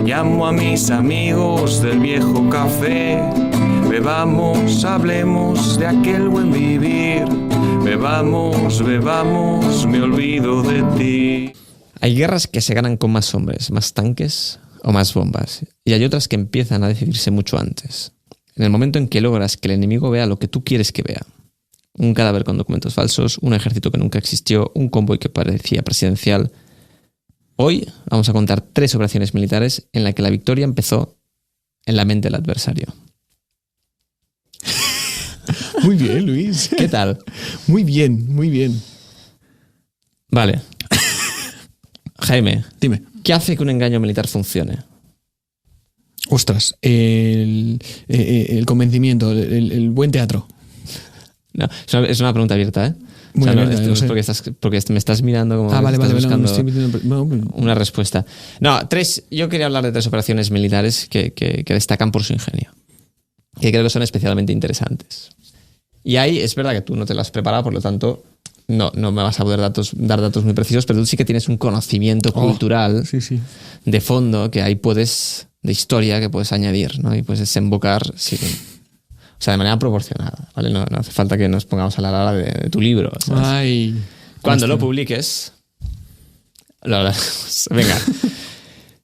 Llamo a mis amigos del viejo café. Bebamos, hablemos de aquel buen vivir. Bebamos, bebamos, me olvido de ti. Hay guerras que se ganan con más hombres, más tanques o más bombas. Y hay otras que empiezan a decidirse mucho antes. En el momento en que logras que el enemigo vea lo que tú quieres que vea. Un cadáver con documentos falsos, un ejército que nunca existió, un convoy que parecía presidencial. Hoy vamos a contar 3 operaciones militares en las que la victoria empezó en la mente del adversario. Muy bien, Luis. ¿Qué tal? Muy bien, muy bien. Vale. Jaime, Dime. ¿qué hace que un engaño militar funcione? Ostras, el convencimiento, el buen teatro. No, es una pregunta abierta, ¿eh? Muy abierta, no lo es sé. porque me estás mirando como Vale, estás no, buscando estoy metiendo- no, una respuesta. No, yo quería hablar de 3 operaciones militares que destacan por su ingenio, que creo que son especialmente interesantes. Y ahí es verdad que tú no te lo has preparado, por lo tanto no me vas a poder dar datos muy precisos, pero tú sí que tienes un conocimiento cultural sí. de fondo que ahí de historia que puedes añadir, ¿no? Y puedes desembocar, sí, o sea, de manera proporcionada, ¿vale? No hace falta que nos pongamos a la hora de tu libro, ¿sabes? Ay. Cuando lo publiques, lo hablaremos. Venga.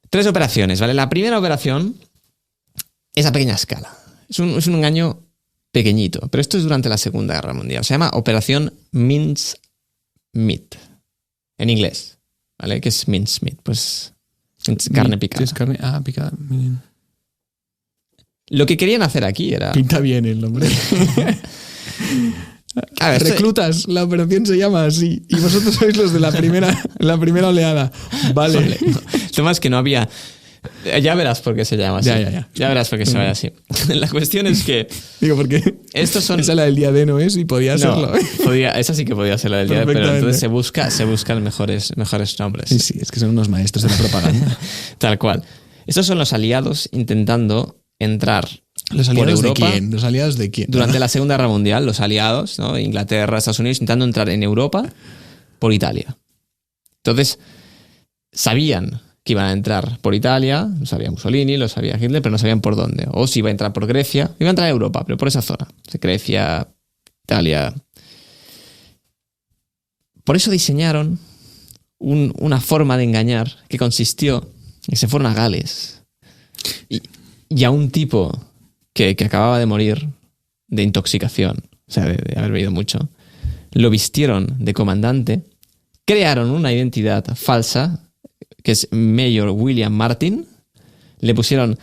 3 operaciones, ¿vale? La primera operación es a pequeña escala. Es un engaño pequeñito, pero esto es durante la Segunda Guerra Mundial. Se llama Operación Mincemeat, en inglés, ¿vale? ¿Qué es mincemeat? Pues carne picada. Es carne, picada. Bien. Lo que querían hacer aquí era... Pinta bien el nombre. A ver, Reclutas, la operación se llama así. Y vosotros sois los de la primera oleada. Vale. El tema es que no había... Ya verás por qué se llama así. Ya. Verás por qué se llama así. La cuestión es que... Digo, porque estos son... esa es la del día D, ¿no es? Y podía serlo. Esa sí que podía ser la del día, pero entonces se buscan mejores nombres. Sí, es que son unos maestros de la propaganda. Tal cual. Estos son los aliados intentando entrar ¿Los por aliados Europa. de quién? ¿Los aliados de quién? Durante la Segunda Guerra Mundial, los aliados, ¿no? Inglaterra, Estados Unidos, intentando entrar en Europa por Italia. Entonces, sabían que iban a entrar por Italia, lo sabía Mussolini, lo sabía Hitler, pero no sabían por dónde. O si iba a entrar por Grecia, iba a entrar a Europa, pero por esa zona. Grecia, Italia. Por eso diseñaron una forma de engañar que consistió en que se fueron a Gales y a un tipo que acababa de morir de intoxicación, o sea, de haber bebido mucho, lo vistieron de comandante, crearon una identidad falsa, que es Mayor William Martin, le pusieron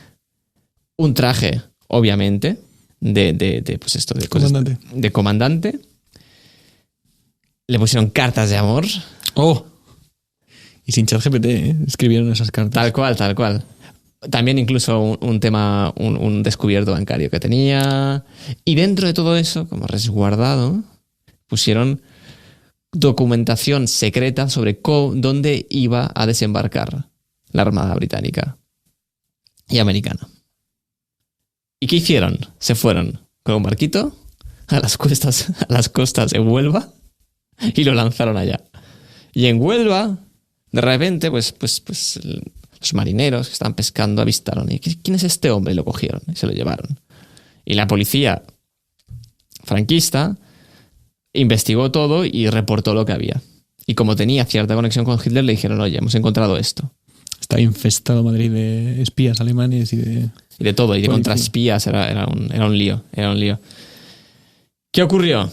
un traje, obviamente, Comandante. de comandante, le pusieron cartas de amor. ¡Oh! Y sin ChatGPT, escribieron esas cartas. Tal cual. También incluso un descubierto bancario que tenía. Y dentro de todo eso, como resguardado, pusieron documentación secreta sobre dónde iba a desembarcar la Armada Británica y americana. ¿Y qué hicieron? Se fueron con un barquito a las costas de Huelva y lo lanzaron allá. Y en Huelva, de repente, pues los marineros que estaban pescando avistaron. ¿Y quién es este hombre? Y lo cogieron y se lo llevaron. Y la policía franquista investigó todo y reportó lo que había. Y como tenía cierta conexión con Hitler, le dijeron, oye, hemos encontrado esto. Está infestado Madrid de espías alemanes y de todo, y de contraespías. Era un lío. ¿Qué ocurrió?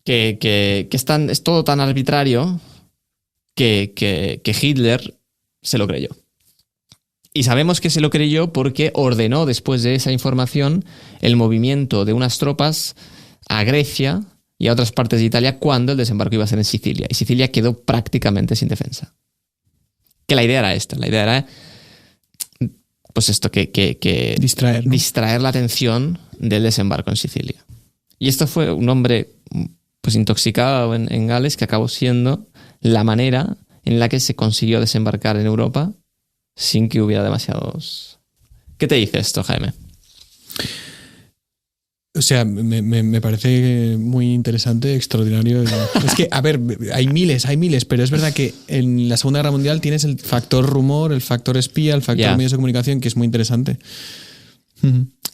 Que es todo tan arbitrario que Hitler se lo creyó. Y sabemos que se lo creyó porque ordenó, después de esa información, el movimiento de unas tropas a Grecia y a otras partes de Italia cuando el desembarco iba a ser en Sicilia. Y Sicilia quedó prácticamente sin defensa. Que la idea era esta. La idea era, pues esto, que distraer la atención del desembarco en Sicilia. Y esto fue un hombre pues intoxicado en Gales que acabó siendo la manera en la que se consiguió desembarcar en Europa sin que hubiera demasiados... ¿Qué te dice esto, Jaime? O sea, me parece muy interesante, extraordinario. Es que, a ver, hay miles, pero es verdad que en la Segunda Guerra Mundial tienes el factor rumor, el factor espía, el factor medios de comunicación, que es muy interesante.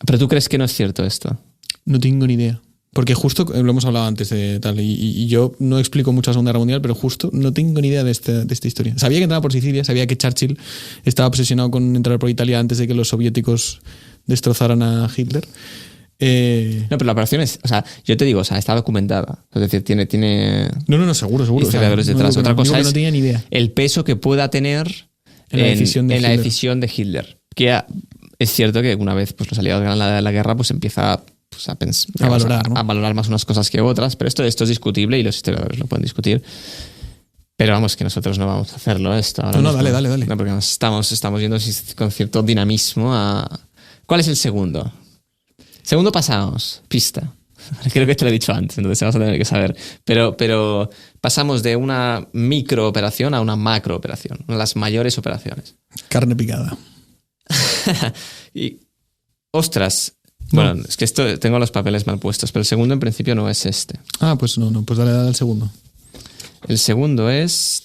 ¿Pero tú crees que no es cierto esto? No tengo ni idea. Porque justo, lo hemos hablado antes de tal, y yo no explico mucho la Segunda Guerra Mundial, pero justo no tengo ni idea de esta historia. Sabía que entraba por Sicilia, sabía que Churchill estaba obsesionado con entrar por Italia antes de que los soviéticos destrozaran a Hitler. No, pero la operación es, o sea, yo te digo, o sea, está documentada. Es decir, tiene No, seguro. historiadores detrás. Otra cosa es no tenía ni idea. el peso que pueda tener En la decisión de decisión de Hitler. Que es cierto que una vez pues, los aliados ganan la guerra, pues empieza pues, a valorar más unas cosas que otras. Pero esto es discutible y los historiadores lo pueden discutir. Pero vamos, que nosotros no vamos a hacerlo esto ahora mismo. Dale. No, porque estamos yendo con cierto dinamismo a... ¿Cuál es el segundo? Segundo pasamos, pista. Creo que te lo he dicho antes, entonces vamos a tener que saber. Pero pasamos de una microoperación a una macrooperación, una de las mayores operaciones. Carne picada. Y, ostras, bueno, es que esto tengo los papeles mal puestos, pero el segundo en principio no es este. Ah, pues no, pues dale al segundo. El segundo es...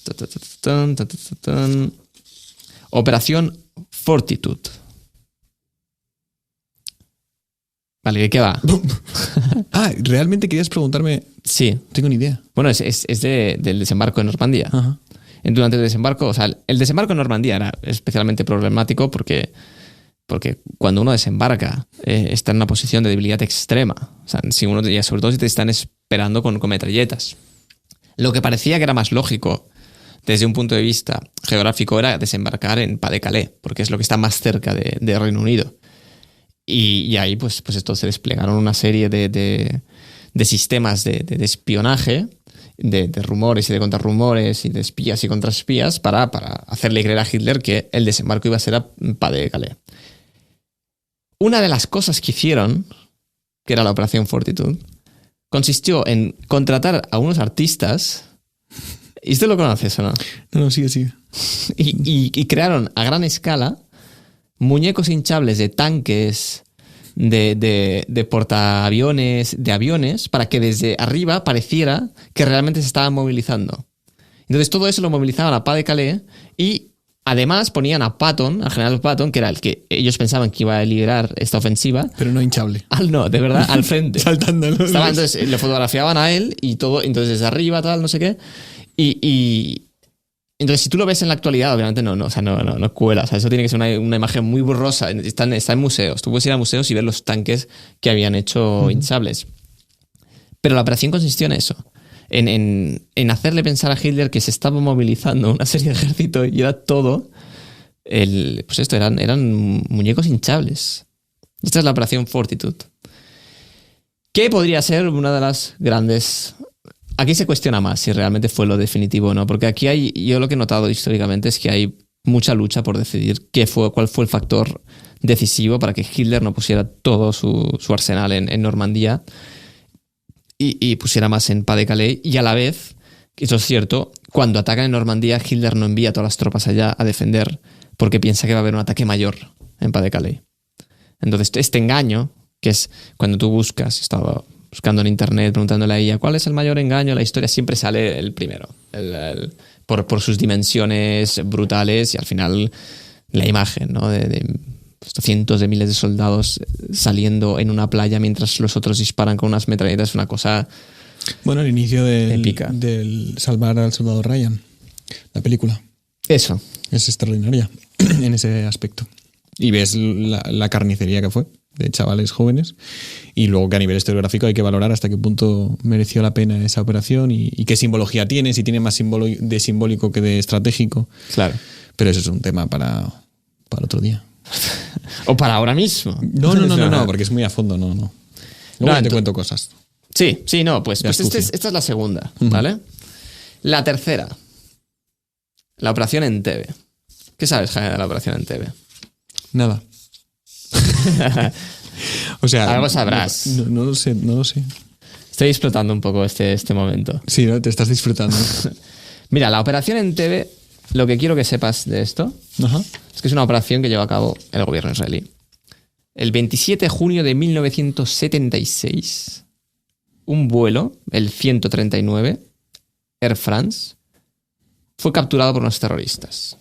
Operación Fortitude. Vale, ¿de qué va? ¿Realmente querías preguntarme? Sí. No tengo ni idea. Bueno, es del desembarco en Normandía. Ajá. Durante el desembarco, o sea, el desembarco en Normandía era especialmente problemático porque cuando uno desembarca está en una posición de debilidad extrema. O sea, si uno, sobre todo si te están esperando con metralletas. Lo que parecía que era más lógico desde un punto de vista geográfico era desembarcar en Pas-de-Calais, porque es lo que está más cerca de Reino Unido. Y ahí pues esto se desplegaron una serie de sistemas de espionaje, de rumores y de contrarrumores y de espías y contraespías para hacerle creer a Hitler que el desembarco iba a ser a Pas-de-Calais. Una de las cosas que hicieron, que era la Operación Fortitude, consistió en contratar a unos artistas. ¿Y esto lo conoces o no? No, sigue. Y crearon a gran escala muñecos hinchables de tanques, de portaaviones, de aviones, para que desde arriba pareciera que realmente se estaban movilizando. Entonces todo eso lo movilizaban a Pas-de-Calais y además ponían a Patton, al general Patton, que era el que ellos pensaban que iba a liderar esta ofensiva. Pero no hinchable. No, de verdad, al frente. Saltando. Entonces le fotografiaban a él y todo, entonces desde arriba, tal, no sé qué. Y entonces, si tú lo ves en la actualidad, obviamente no cuela. O sea, eso tiene que ser una imagen muy borrosa. Está en museos. Tú puedes ir a museos y ver los tanques que habían hecho hinchables. Pero la operación consistió en eso. En hacerle pensar a Hitler que se estaba movilizando una serie de ejércitos y era todo... pues esto, eran muñecos hinchables. Esta es la operación Fortitude. ¿Qué podría ser una de las grandes... Aquí se cuestiona más si realmente fue lo definitivo o no, porque aquí yo lo que he notado históricamente es que hay mucha lucha por decidir cuál fue el factor decisivo para que Hitler no pusiera todo su arsenal en Normandía y pusiera más en Pas-de-Calais, y a la vez, eso es cierto, cuando atacan en Normandía, Hitler no envía todas las tropas allá a defender porque piensa que va a haber un ataque mayor en Pas-de-Calais. Entonces, este engaño, que es cuando tú estaba buscando en internet, preguntándole a ella cuál es el mayor engaño de la historia, siempre sale el primero, por sus dimensiones brutales y al final la imagen, ¿no? de cientos de miles de soldados saliendo en una playa mientras los otros disparan con unas metralletas, es una cosa... Bueno, el inicio épica. del Salvar al Soldado Ryan, la película. Eso. Es extraordinaria en ese aspecto. Y ves la carnicería que fue de chavales jóvenes, y luego que a nivel historiográfico hay que valorar hasta qué punto mereció la pena esa operación y qué simbología tiene, si tiene más de simbólico que de estratégico. Claro. Pero eso es un tema para otro día. O para ahora mismo. No, porque es muy a fondo, no. Luego te cuento cosas. Sí, no, pues esta es la segunda, ¿vale? La tercera, la operación Entebbe. ¿Qué sabes, Jaime, de la operación Entebbe? Nada. O sea, algo sabrás. No lo sé. Estoy explotando un poco este momento. Sí, ¿no? Te estás disfrutando. Mira, la operación Entebbe, lo que quiero que sepas de esto, es que es una operación que lleva a cabo el gobierno israelí. el 27 de junio de 1976, un vuelo, el 139, Air France, fue capturado por unos terroristas.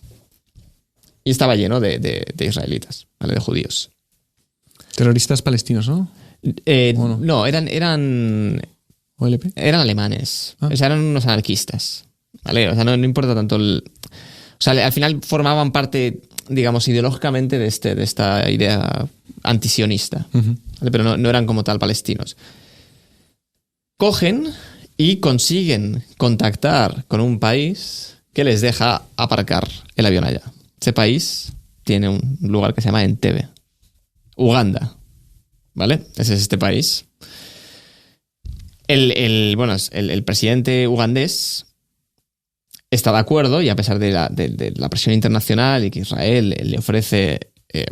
Y estaba lleno de israelitas, ¿vale? De judíos. Terroristas palestinos, ¿no? ¿O No, eran ¿OLP? Eran alemanes. Ah. O sea, eran unos anarquistas. ¿Vale? O sea, no importa tanto o sea, al final formaban parte, digamos, ideológicamente de esta idea antisionista. Uh-huh. ¿Vale? Pero no eran como tal palestinos. Cogen y consiguen contactar con un país que les deja aparcar el avión allá. Ese país tiene un lugar que se llama Entebbe. Uganda. ¿Vale? Ese es este país. El presidente ugandés está de acuerdo, y a pesar de la presión internacional y que Israel le ofrece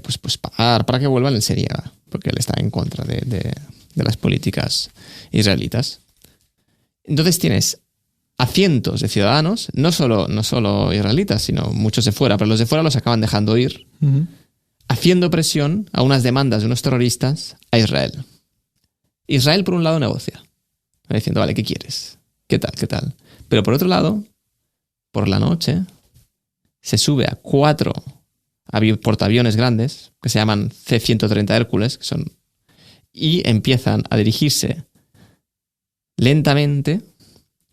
pues pagar para que vuelvan, él se niega, porque él está en contra de las políticas israelitas. Entonces tienes a cientos de ciudadanos, no solo israelitas, sino muchos de fuera, pero los de fuera los acaban dejando ir, Uh-huh. haciendo presión a unas demandas de unos terroristas a Israel. Israel, por un lado, negocia, diciendo, vale, ¿qué quieres? ¿Qué tal? Pero por otro lado, por la noche, se sube a 4 portaaviones grandes, que se llaman C-130 Hércules, y empiezan a dirigirse lentamente,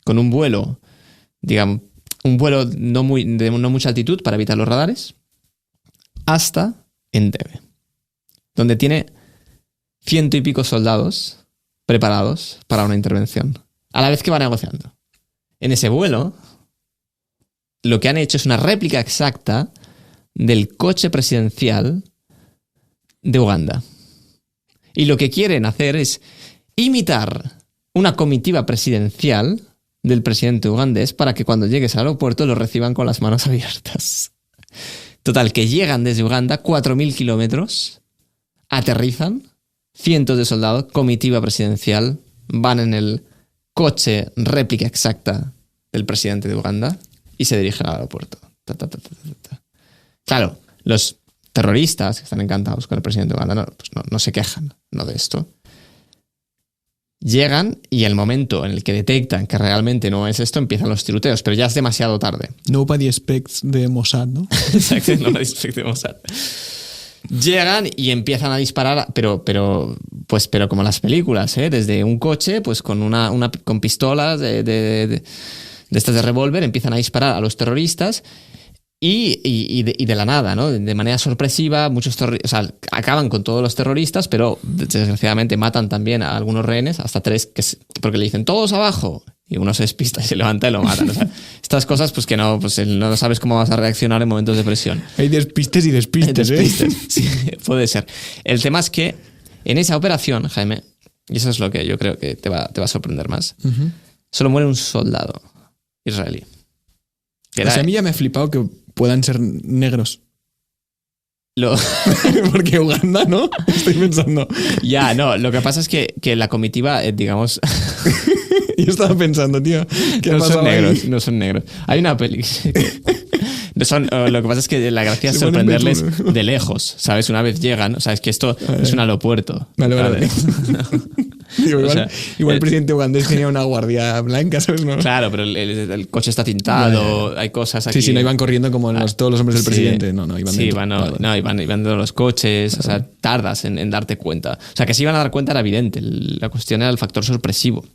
con un vuelo, digamos, de no mucha altitud para evitar los radares, hasta Entebbe, donde tiene 100 y pico soldados preparados para una intervención, a la vez que va negociando. En ese vuelo, lo que han hecho es una réplica exacta del coche presidencial de Uganda. Y lo que quieren hacer es imitar una comitiva presidencial del presidente ugandés para que cuando llegues al aeropuerto lo reciban con las manos abiertas. Total, que llegan desde Uganda 4.000 kilómetros, aterrizan, cientos de soldados, comitiva presidencial, van en el coche réplica exacta del presidente de Uganda y se dirigen al aeropuerto. Claro, los terroristas, que están encantados con el presidente de Uganda, no se quejan de esto. Llegan y el momento en el que detectan que realmente no es esto, empiezan los tiroteos, pero ya es demasiado tarde. Nobody expects de Mossad, ¿no? Exacto, nobody expects de Mossad. Llegan y empiezan a disparar, pero como en las películas, ¿eh? Desde un coche, pues con pistolas de estas de revólver, empiezan a disparar a los terroristas y de la nada, ¿no? De manera sorpresiva, acaban con todos los terroristas, pero desgraciadamente matan también a algunos rehenes, hasta 3, porque le dicen todos abajo, y uno se despista y se levanta y lo matan. O sea, estas cosas pues que no sabes cómo vas a reaccionar en momentos de presión. Hay despistes y despistes, despistes. Sí, puede ser. El tema es que en esa operación, Jaime, y eso es lo que yo creo que te va a sorprender más, Uh-huh. solo muere un soldado israelí. O sea, a mí ya me ha flipado que puedan ser negros. Lo Porque Uganda, ¿no? Estoy pensando. Ya, no, lo que pasa es que la comitiva, digamos, Yo estaba pensando, tío, ¿qué ha no pasado son negros, ahí? no son negros. Hay una peli. Lo que pasa es que la gracia es Se ponen sorprenderles betunos. de lejos, ¿sabes? Una vez llegan, o sea, es que esto es un aeropuerto. Vale. ¿sabes? Digo, O sea, el presidente ugandés tenía una guardia blanca, ¿sabes? ¿No? Claro, pero el coche está tintado, hay cosas aquí. Sí, no iban corriendo como todos los hombres del Sí. presidente. No, iban Sí, dentro. iban dentro de los coches, o sea, tardas en darte cuenta. O sea, que se iban a dar cuenta era evidente, la cuestión era el factor sorpresivo.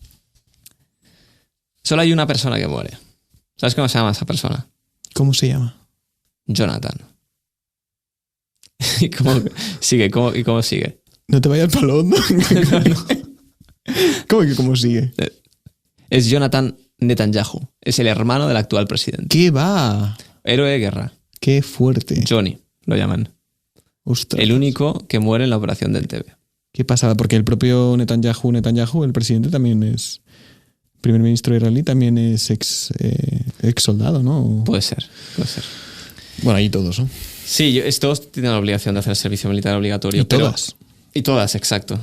Solo hay una persona que muere. ¿Sabes cómo se llama esa persona? ¿Cómo se llama? Jonathan. ¿Y cómo sigue? ¿Cómo sigue? No te vayas para lo hondo. ¿Cómo que cómo sigue? Es Jonathan Netanyahu. Es el hermano del actual presidente. ¿Qué va? Héroe de guerra. Qué fuerte. Johnny, lo llaman. Ostras. El único que muere en la operación de Entebbe. Qué pasada, porque el propio Netanyahu, el presidente, también es primer ministro israelí, también es ex soldado, ¿no? Puede ser. Bueno, ahí todos, ¿no? Sí, todos tienen la obligación de hacer el servicio militar obligatorio. Y todas. Y todas, exacto.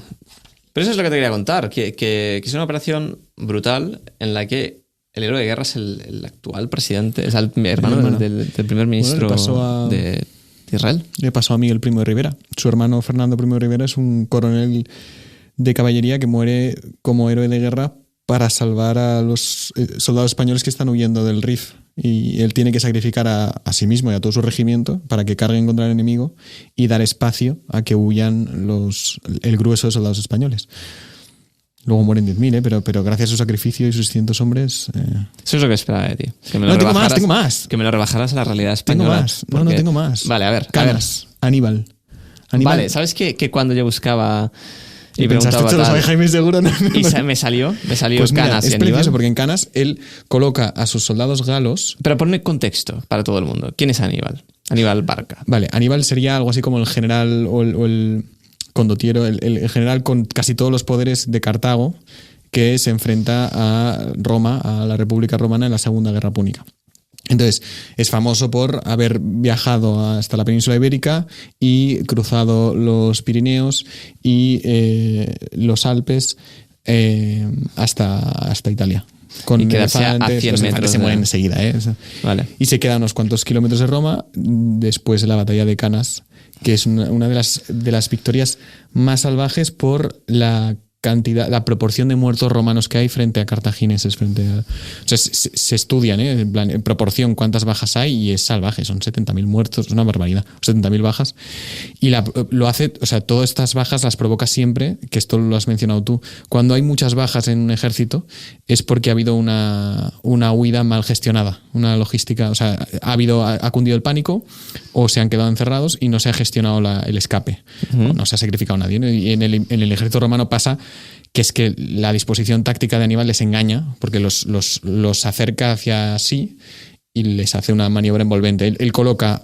Pero eso es lo que te quería contar, que es una operación brutal en la que el héroe de guerra es el actual presidente, es el hermano del primer ministro Bueno, le pasó a de Israel. Le pasó a Miguel Primo de Rivera. Su hermano Fernando Primo de Rivera es un coronel de caballería que muere como héroe de guerra para salvar a los soldados españoles que están huyendo del Rif. Y él tiene que sacrificar a sí mismo y a todo su regimiento para que carguen contra el enemigo y dar espacio a que huyan el grueso de soldados españoles. Luego mueren 10.000, pero gracias a su sacrificio y sus 600 hombres... Eso es lo que esperaba de ti. Que me No, tengo más. Que me lo rebajaras a la realidad española. Tengo más. No, tengo más. Vale, a ver. Canas. Aníbal. Vale, ¿sabes que cuando yo buscaba y preguntaba pensaste, tal, lo Jaime seguro? No. y me salió Pues mira, Canas y es Aníbal? precioso porque en Canas él coloca a sus soldados galos... Pero ponme contexto para todo el mundo. ¿Quién es Aníbal? Aníbal Barca. Vale, Aníbal sería algo así como el general o el condottiero, el general con casi todos los poderes de Cartago, que se enfrenta a Roma, a la República Romana en la Segunda Guerra Púnica. Entonces, es famoso por haber viajado hasta la península ibérica y cruzado los Pirineos y los Alpes hasta Italia. Y quedarse a 100 metros. Se mueren enseguida, Vale. Y se queda a unos cuantos kilómetros de Roma después de la batalla de Canas, que es una de las victorias más salvajes por la proporción de muertos romanos que hay frente a cartagineses, o sea, se estudian, en plan, en proporción cuántas bajas hay y es salvaje, son 70.000 muertos, es una barbaridad, 70.000 bajas. Y lo hace, o sea, todas estas bajas las provoca siempre, que esto lo has mencionado tú, cuando hay muchas bajas en un ejército es porque ha habido una huida mal gestionada, una logística, o sea, ha cundido el pánico o se han quedado encerrados y no se ha gestionado el escape, no se ha sacrificado nadie, ¿no? Y en el ejército romano pasa que es que la disposición táctica de Aníbal les engaña porque los acerca hacia sí y les hace una maniobra envolvente. Él coloca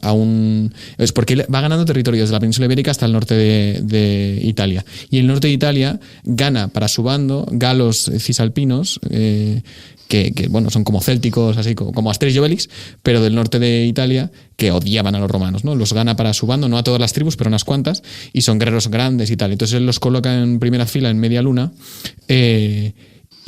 es porque él va ganando territorio desde la península ibérica hasta el norte de Italia. Y el norte de Italia gana para su bando galos cisalpinos, que bueno, son como célticos, así como Asterix y Obelix, pero del norte de Italia, que odiaban a los romanos, ¿no? Los gana para su bando, no a todas las tribus, pero unas cuantas, y son guerreros grandes y tal. Entonces él los coloca en primera fila, en media luna,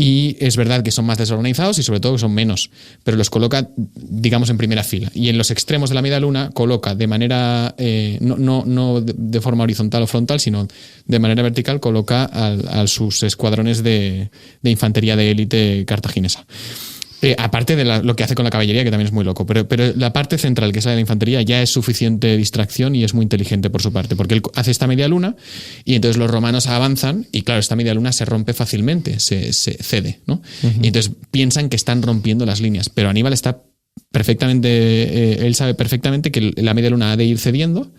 y es verdad que son más desorganizados y sobre todo que son menos, pero los coloca, digamos, en primera fila. Y en los extremos de la media luna coloca de manera, no de forma horizontal o frontal, sino de manera vertical, coloca a sus escuadrones de infantería de élite cartaginesa. Aparte de lo que hace con la caballería, que también es muy loco, pero la parte central, que es la de la infantería, ya es suficiente distracción y es muy inteligente por su parte, porque él hace esta media luna y entonces los romanos avanzan y claro, esta media luna se rompe fácilmente, se cede, ¿no? Y entonces piensan que están rompiendo las líneas, pero Aníbal está perfectamente, él sabe perfectamente que la media luna ha de ir cediendo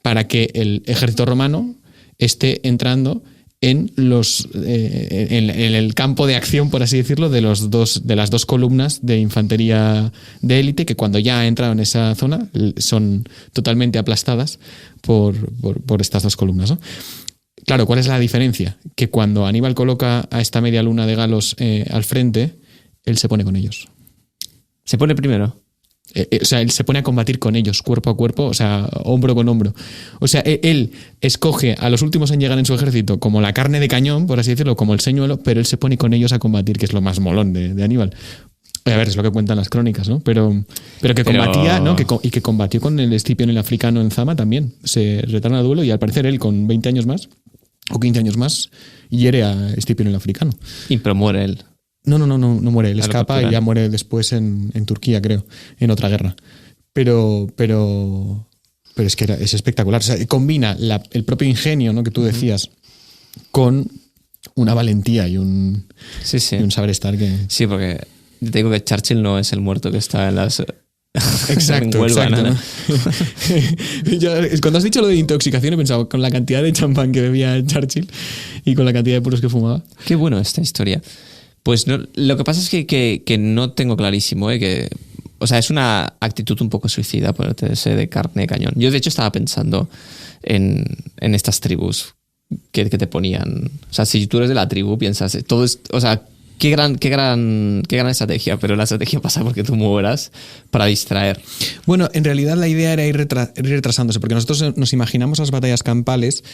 para que el ejército romano esté entrando en el campo de acción, por así decirlo, de las dos columnas de infantería de élite, que cuando ya ha entrado en esa zona son totalmente aplastadas por estas dos columnas, ¿no? Claro, ¿cuál es la diferencia? Que cuando Aníbal coloca a esta media luna de galos al frente, él se pone con ellos. ¿Se pone primero? O sea, él se pone a combatir con ellos, cuerpo a cuerpo, o sea, hombro con hombro. O sea, él escoge a los últimos en llegar en su ejército como la carne de cañón, por así decirlo, como el señuelo, pero él se pone con ellos a combatir, que es lo más molón de Aníbal. A ver, es lo que cuentan las crónicas, ¿no? Pero que combatía, ¿no? Y que combatió con el Escipión el africano en Zama también. Se retaron a duelo y al parecer él con 20 años más o 15 años más hiere a Escipión el africano. Y pero muere él. No muere, él escapa y ya muere después en Turquía, creo, en otra guerra. Pero es que es espectacular. O sea, combina el propio ingenio, ¿no? Que tú decías, con una valentía y un saber estar que... Sí, porque te digo que Churchill no es el muerto que está en las... Exacto, Huelva, exacto. ¿no? Cuando has dicho lo de intoxicación he pensado con la cantidad de champán que bebía Churchill y con la cantidad de puros que fumaba. Qué bueno esta historia. Pues no, lo que pasa es que no tengo clarísimo, o sea, es una actitud un poco suicida ponerse de carne de cañón. Yo de hecho estaba pensando en estas tribus que te ponían. O sea, si tú eres de la tribu, piensas, todo es, o sea, Qué gran estrategia, pero la estrategia pasa porque tú mueras para distraer. Bueno, en realidad la idea era ir retrasándose, porque nosotros nos imaginamos las batallas campales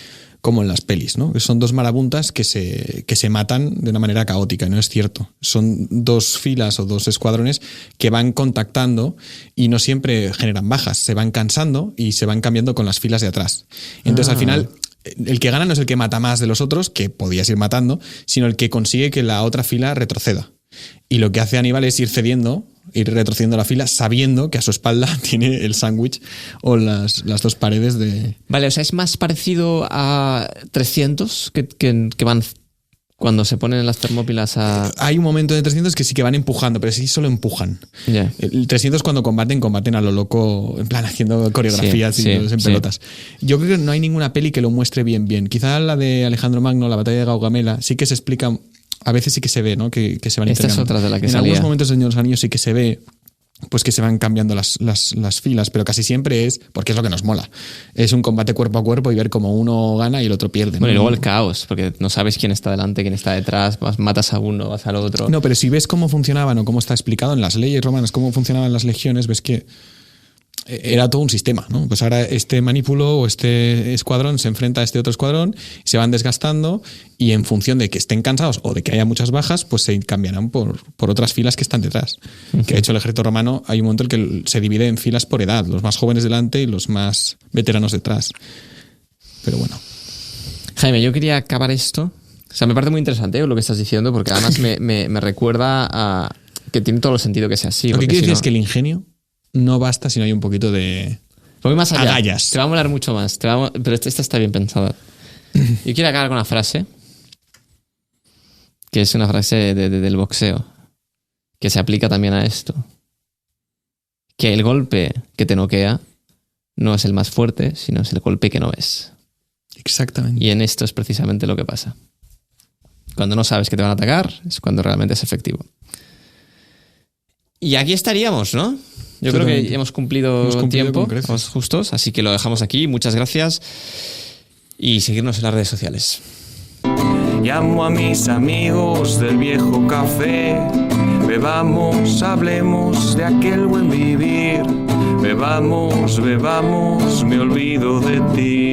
como en las pelis, ¿no? Que son dos marabuntas que se matan de una manera caótica, y no es cierto. Son dos filas o dos escuadrones que van contactando y no siempre generan bajas, se van cansando y se van cambiando con las filas de atrás. Entonces, al final, el que gana no es el que mata más de los otros, que podías ir matando, sino el que consigue que la otra fila retroceda. Y lo que hace Aníbal es ir cediendo, ir retrocediendo la fila, sabiendo que a su espalda tiene el sándwich o las dos paredes de... Vale, o sea, es más parecido a 300 que van cuando se ponen las termópilas a... Hay un momento de 300 que sí que van empujando, pero sí solo empujan. Yeah. El 300 cuando combaten a lo loco, en plan haciendo coreografías y en pelotas. Yo creo que no hay ninguna peli que lo muestre bien. Quizá la de Alejandro Magno, la batalla de Gaugamela, sí que se explica, a veces sí que se ve, ¿no? Que se van Esta integrando. es otra de la que en salía. algunos momentos de Señor de los Anillos sí que se ve pues que se van cambiando las filas, pero casi siempre es, porque es lo que nos mola, es un combate cuerpo a cuerpo y ver cómo uno gana y el otro pierde. Bueno, y luego el caos, porque no sabes quién está delante, quién está detrás, matas a uno, vas al otro. No, pero si ves cómo funcionaban o cómo está explicado en las leyes romanas, cómo funcionaban las legiones, ves que era todo un sistema, ¿no? Pues ahora este manípulo o este escuadrón se enfrenta a este otro escuadrón, se van desgastando y en función de que estén cansados o de que haya muchas bajas, pues se cambiarán por otras filas que están detrás. Uh-huh. Que de hecho el ejército romano hay un momento en el que se divide en filas por edad, los más jóvenes delante y los más veteranos detrás. Pero bueno. Jaime, yo quería acabar esto. O sea, me parece muy interesante lo que estás diciendo, porque además me recuerda a que tiene todo el sentido que sea así. Lo que quiero decir es que el ingenio no basta si no hay un poquito de voy más allá. agallas. Te va a molar mucho más. Pero esta está bien pensada. Yo quiero acabar con una frase que es una frase del boxeo que se aplica también a esto. Que el golpe que te noquea no es el más fuerte, sino es el golpe que no ves. Exactamente. Y en esto es precisamente lo que pasa. Cuando no sabes que te van a atacar es cuando realmente es efectivo. Y aquí estaríamos, ¿no? Yo creo que hemos cumplido tiempo, estamos justos, así que lo dejamos aquí. Muchas gracias y seguirnos en las redes sociales. Llamo a mis amigos del viejo café, bebamos, hablemos de aquel buen vivir, bebamos, me olvido de ti.